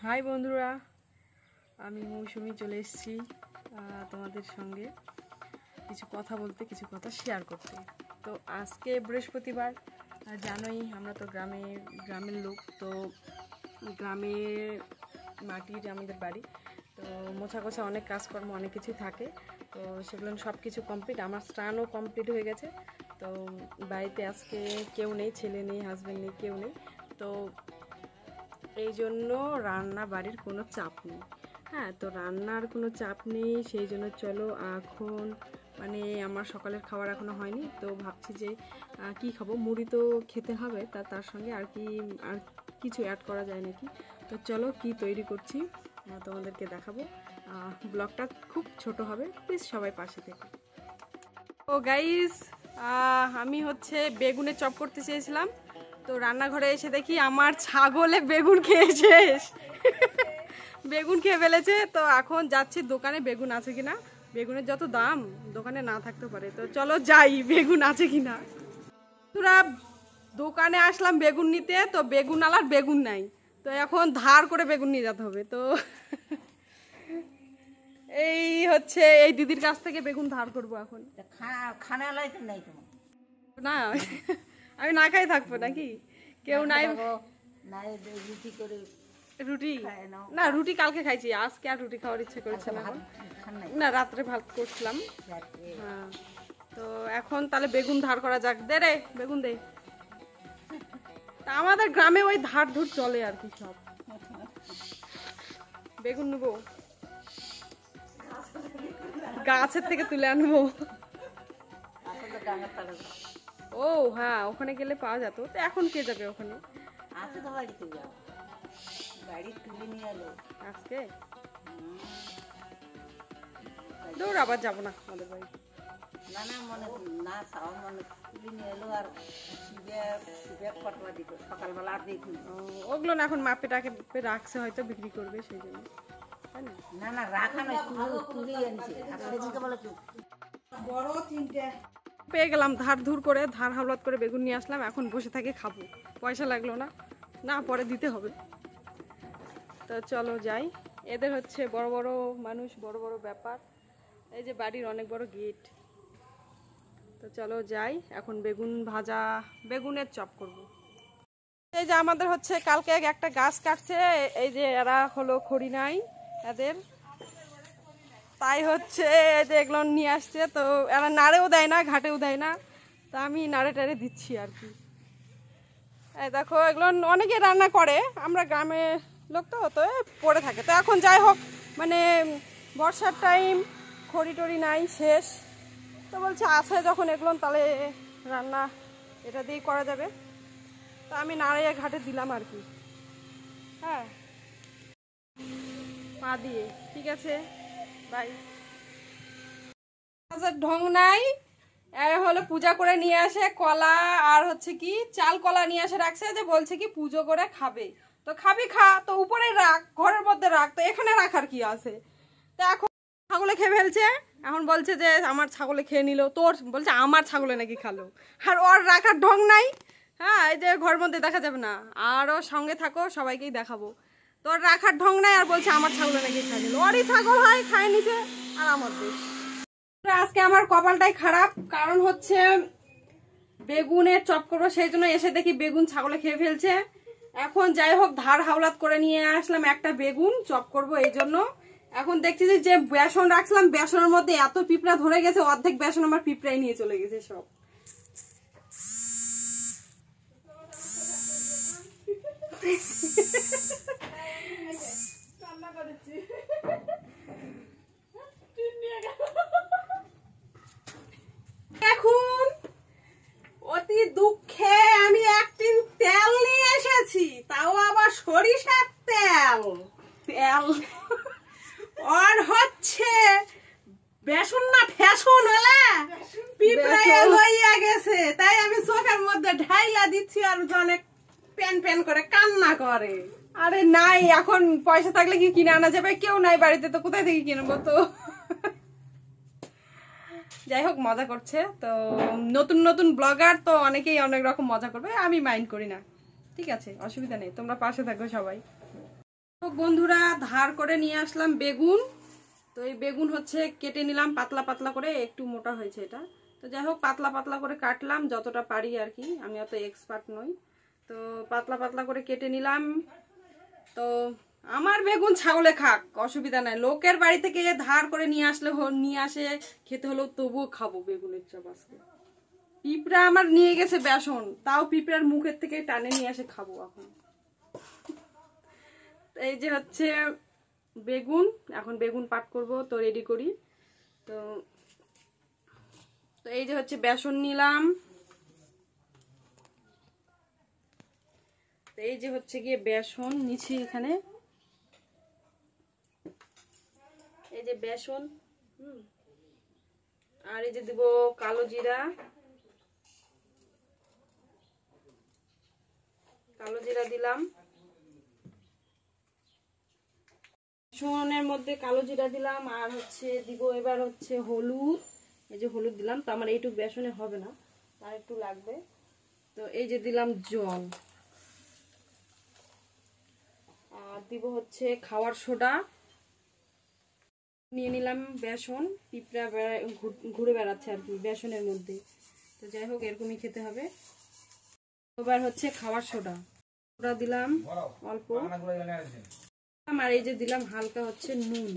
High বন্ধুরা, আমি মৌসুমি চলে এসেছি তোমাদের সঙ্গে কিছু কথা বলতে, কিছু কথা শেয়ার করতে। তো আজকে বৃহস্পতিবার, জানোই আমরা তো গ্রামের লোক, তো গ্রামে মাটির আমাদের বাড়ি, তো মোছা কোছা অনেক কাজকর্ম অনেক কিছু থাকে। তো সেগুলো সব কিছু কমপ্লিট, আমার স্নানও কমপ্লিট হয়ে গেছে। তো বাড়িতে আজকে কেউ নেই, ছেলে নেই, হাজব্যান্ড নেই, কেউ নেই। তো এই জন্য রান্না বাড়ির কোনো চাপ নেই। হ্যাঁ, তো রান্নার কোনো চাপ নেই, সেই জন্য চলো এখন মানে আমার সকালের খাবার এখনও হয়নি। তো ভাবছি যে কি খাবো, মুড়ি তো খেতে হবে, তার সঙ্গে আর কিছু অ্যাড করা যায় নাকি। তো চলো কি তৈরি করছি তোমাদেরকে দেখাবো। ব্লগটা খুব ছোট হবে, প্লিজ সবাই পাশে থেকে। ও গাইস, আমি হচ্ছে বেগুনের চপ করতে চেয়েছিলাম, তো রান্নাঘরে এসে দেখি আমার ছাগলে বেগুন খেয়ে শেষ। বেগুন খেয়ে ফেলেছে। তো এখন যাচ্ছি দোকানে বেগুন আছে কিনা, বেগুনের যত দাম দোকানে না থাকতে পারে। তো চলো যাই বেগুন আছে কিনা। তোরা দোকানে আসলাম বেগুন নিতে, তো বেগুন আলার বেগুন নাই, তো এখন ধার করে বেগুন নিয়ে যেতে হবে। তো এই হচ্ছে এই দিদির কাছ থেকে বেগুন ধার করবো এখন। না আমি না খাই থাকবো নাকি? কেউ নাই? রুটি না, রুটি কালকে খাইছি, আজকে আর রুটি খাওয়ার ইচ্ছে করেছে না। না, রাত্রে ভাত করছিলাম। হ্যাঁ, তো এখন তাহলে বেগুন ধার করা যাক। দে রে বেগুন দে। তা আমাদের গ্রামে ওই ধার ধুর চলে আর কি, সব বেগুন নেবো, গাছের থেকে তুলে আনবো। ও হ্যাঁ, ওখানে গেলে পাওয়া যেত। তো এখন কে যাবে ওখানে? আজকে দৌড়, আবার যাবো না আমাদের বাড়ি। ওগুলো না এখন মাপে টাকে রাখছে, হয়তো বিক্রি করবে সেই জন্য। পেয়ে গেলাম ধার ধুর করে, ধার হাওলাত করে বেগুন নিয়ে আসলাম। এখন বসে থেকে খাবো, পয়সা লাগলো না, না পরে দিতে হবে। তো চলো যাই। এদের হচ্ছে বড় বড় মানুষ, বড় বড় ব্যাপার। এই যে বাড়ির অনেক বড় গেট। তো চলো যাই, এখন বেগুন ভাজা, বেগুনের চপ করব। এই যে আমাদের হচ্ছে কালকে একটা গাছ কাটছে, এই যে এরা হলো খড়ি নাই এদের, তাই হচ্ছে এই যে এগুলো নিয়ে আসছে। তো এরা নাড়েও দেয় না, ঘাটেও দেয় না, তা আমি নাড়ে টাড়ে দিচ্ছি আর কি। এই দেখো, এগুলো অনেকে রান্না করে, আমরা গ্রামে লোক তো তো পড়ে থাকে। তো এখন যাই হোক, মানে বর্ষার টাইম, খড়ি টড়ি নাই, শেষ। তো বলছে আছে যখন এগুলো, তাহলে রান্না এটা দিয়েই করা যাবে। তো আমি নাড়িয়ে ঘাটে দিলাম আর কি। হ্যাঁ, পা দিয়ে। ঠিক আছে, বাই। ঢং নাই, হলো পূজা করে নিয়ে আসে কলা আর হচ্ছে কি চাল কলা নিয়ে আসে রাখছে, যে বলছে কি পুজো করে খাবে। তো খাবি খা, তো উপরে রাখ, ঘরের মধ্যে রাখ, তো এখানে রাখার কি আছে? তো এখন ছাগলে খেয়ে ফেলছে, এখন বলছে যে আমার ছাগলে খেয়ে নিল, তোর বলছে আমার ছাগলে নাকি খালো, আর ওর রাখার ঢং নাই। হ্যাঁ, এই যে ঘরের মধ্যে দেখা যাবে না, আরও সঙ্গে থাকো, সবাইকেই দেখাবো। তোর রাখার ঢং নাই, আর বলছে আমার ছাগলে নাকি খাই নিল, ওরই ছাগল হয়, খায় নিছে, আর আমার দেশ। আজকে আমার কপালটাই খারাপ, কারণ হচ্ছে বেগুনের চপ করবো, সেই জন্য এসে দেখি বেগুন ছাগলে খেয়ে ফেলছে। এখন যাই হোক, ধার হাওলাত করে নিয়ে আসলাম একটা বেগুন চপ করব, এই জন্য। এখন দেখছি যে বেসন রাখছিলাম, বেসনের মধ্যে এত পিঁপড়া ধরে গেছে, অর্ধেক বেসন আমার পিঁপড়াই নিয়ে চলে গেছে সব। এখন অতি দুঃখে আমি একদিন তেল নিয়ে এসেছি, তাও আবার সরিষার তেল। আর হচ্ছে বেসন না ফ্যাশন হলে পিঁপড়ায় লইয়া গেছে, তাই আমি চোখের মধ্যে ঢাইলা দিচ্ছি, আর অনেক প্যান প্যান করে কান্না করে। আরে নাই, এখন পয়সা থাকলে কি কিনে আনা যাবে? কেউ নাই বাড়িতে, তো কোথায় থেকে কিনবো? তো যাই হোক, মজা করছে। তো নতুন নতুন ব্লগার, তো অনেকেই অনেক রকম মজা করবে, আমি মাইন্ড করি না। ঠিক আছে, অসুবিধা নেই, তোমরা পাশে থাকো সবাই। বন্ধুরা, ধার করে নিয়ে আসলাম বেগুন। তো এই বেগুন হচ্ছে কেটে নিলাম পাতলা পাতলা করে, একটু মোটা হয়েছে এটা। তো যাই হোক, পাতলা পাতলা করে কাটলাম যতটা পারি আর কি, আমি অত এক্সপার্ট নই। তো পাতলা পাতলা করে কেটে নিলাম। তো আমার বেগুন ছাগলে খাক, অসুবিধা নাই। লোকের বাড়ি থেকে ধার করে নিয়ে আসে খেতে হলেও তবুও খাবো বেগুনের চপ আজকে। পিঁপড়া আমার নিয়ে গেছে বেসন, তাও পিঁপড়ার মুখের থেকে টানে নিয়ে আসে খাবো এখন। এই যে হচ্ছে বেগুন, এখন বেগুন পাট করব, তো রেডি করি। তো তো এই যে হচ্ছে বেসন নিলাম। তো এই যে হচ্ছে গিয়ে বেসন নিচ্ছি এখানে, এই যে বেসন। আর এই যে দিব কালো জিরা, কালো জিরা দিলাম। বেসনের মধ্যে কালো জিরা দিলাম, আর হচ্ছে দিব এবার হচ্ছে হলুদ। এই যে হলুদ দিলাম, তো আমার এইটুকু বেসনে হবে না, আর একটু লাগবে। তো এই যে দিলাম জল, আর দিব হচ্ছে খাওয়ার সোডা। নিয়ে নিলাম বেসন, পিঁপড়া ঘুরে বেড়াচ্ছে আর কি বেসনের মধ্যে। তো যাই হোক, এরকমই খেতে হবে। এবার হচ্ছে খাওয়ার সোডা দিলাম অল্প, আর এই যে দিলাম হালকা হচ্ছে নুন।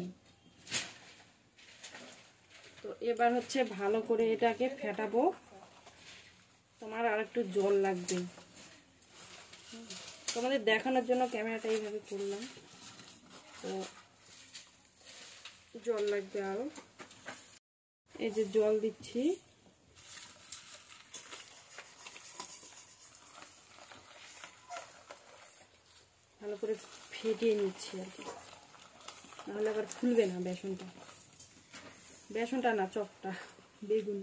তো এবার হচ্ছে ভালো করে এটাকে ফেটাবো। তোমার আর একটু জল লাগবে, তোমাদের দেখানোর জন্য ক্যামেরাটা এইভাবে করলাম। তো জল লাগবে আরো, এই যে জল দিচ্ছি। ভালো করে ফেটিয়ে নিচ্ছি আর কি, নাহলে আবার ফুলবে না বেসনটা। বেসনটা না, চপটা, বেগুন।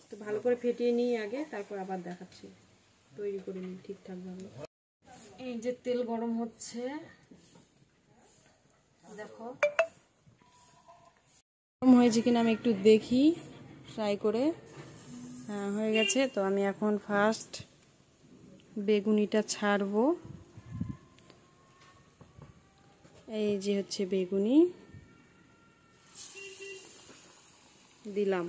তো ভালো করে ফেটিয়ে নিই আগে, তারপর আবার দেখাচ্ছি, তৈরি করে নিই ঠিকঠাক ভাবে। এই যে তেল গরম হচ্ছে, দেখো গরম হয়েছে কিনা আমি একটু দেখি ট্রাই করে। হ্যাঁ, হয়ে গেছে। তো আমি এখন ফার্স্ট বেগুনিটা ছাড়বো। এই যে হচ্ছে বেগুনি দিলাম,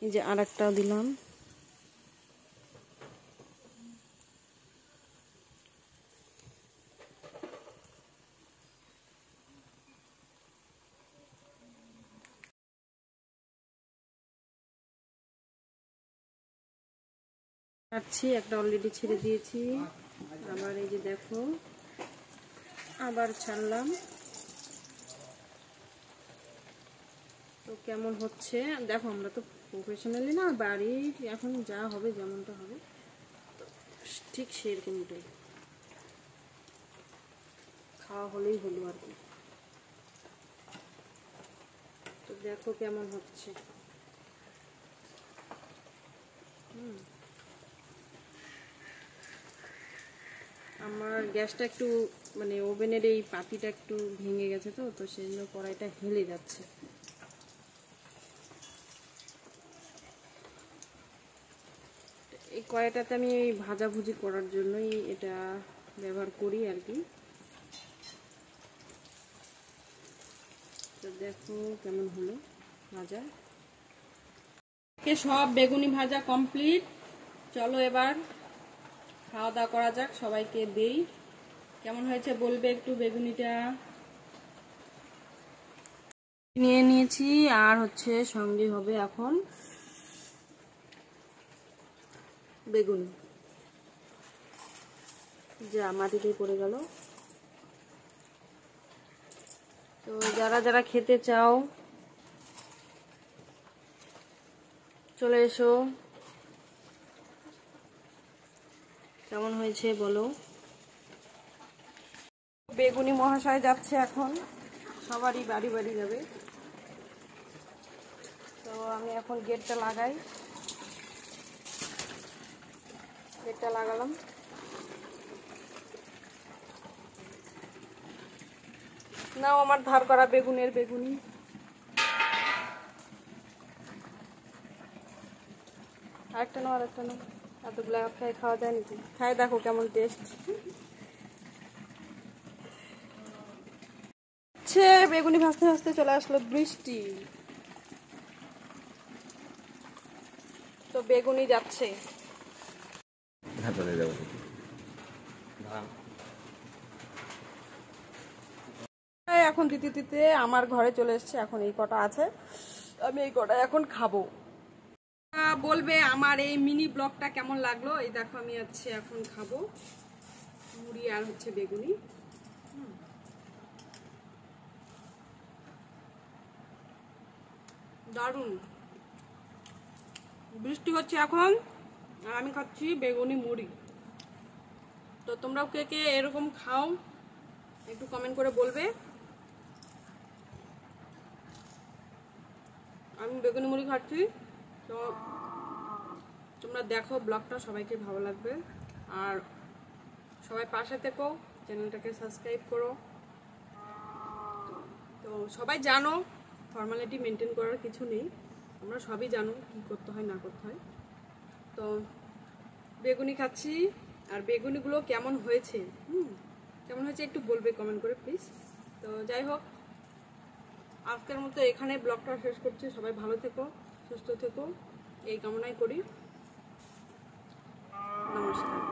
এই যে আরেকটাও দিলাম। কাটছি, একটা অলরেডি ছেড়ে দিয়েছি, আবার এই যে দেখো আবার ছাড়লাম। তো কেমন হচ্ছে দেখো, আমরা তো প্রফেশনালি না, বাড়ি এখন যা হবে যেমনটা হবে ঠিক সেরকমটাই খাওয়া হলেই হলো আর কি। তো দেখো কেমন হচ্ছে। আমার গ্যাসটা একটু মানে ওভেনের এই পাতিটা একটু ভেঙে গেছে, তো তো সেই জন্য কড়াইটা হেলে যাচ্ছে। এই কড়াইটাতে আমি ভাজাভুজি করার জন্যই এটা ব্যবহার করি আর কি। তো দেখো কেমন হলো ভাজা। সব বেগুনি ভাজা কমপ্লিট। চলো এবার খাওয়া দাওয়া করা যাক, সবাইকে দেই। কেমন হয়েছে বলবে একটু বেগুনিটা। নিয়ে নিয়েছি, আর হচ্ছে সঙ্গে হবে এখন বেগুন, যা মাটিতে পড়ে গেল। তো যারা যারা খেতে চাও চলে এসো। কেমন হয়েছে বলো। বেগুনি মহাশয় যাচ্ছে এখন, সবারই বাড়ি বাড়ি যাবে। তো আমি এখন গেটটা লাগাই, গেটটা লাগালাম। নাও আমার ধার করা বেগুনের বেগুনি। আরেকটা নাও, আরেকটা নাও। এতগুলো খাই খাওয়া যায় নাকি? খাই দেখো কেমন টেস্ট। বেগুনি ভাজতে ভাজতে চলে আসলো বৃষ্টি। তো বেগুনি যাচ্ছে। এখন দিতে দিতে আমার ঘরে চলে এসছে। এখন এই কটা আছে, আমি এই কটা এখন খাবো। বলবে আমার এই মিনি ব্লগটা কেমন লাগলো। এই দেখো আমি হচ্ছে এখন খাবো মুড়ি আর হচ্ছে বেগুনি। দারুণ। বৃষ্টি হচ্ছে এখন আর আমি খাচ্ছি বেগুনি মুড়ি। তো তোমরাও কে কে এরকম খাও একটু কমেন্ট করে বলবে। আমি বেগুনি মুড়ি খাচ্ছি। তো তোমরা দেখো ব্লগটা, সবাইকে ভালো লাগবে। আর সবাই পাশে থেকো, চ্যানেলটাকে সাবস্ক্রাইব করো। তো সবাই জানো ফর্মালিটি মেনটেন করার কিছু নেই, আমরা সবই জানো কি করতে হয় না করতে হয়। তো বেগুনি খাচ্ছি। আর বেগুনিগুলো কেমন হয়েছে কেমন হয়েছে একটু বলবে কমেন্ট করে প্লিজ। তো যাই হোক, আজকের মতো এখানে ব্লগটা শেষ করছি। সবাই ভালো থেকো, সুস্থ থেকো, এই কামনাই করি। নমস্কার।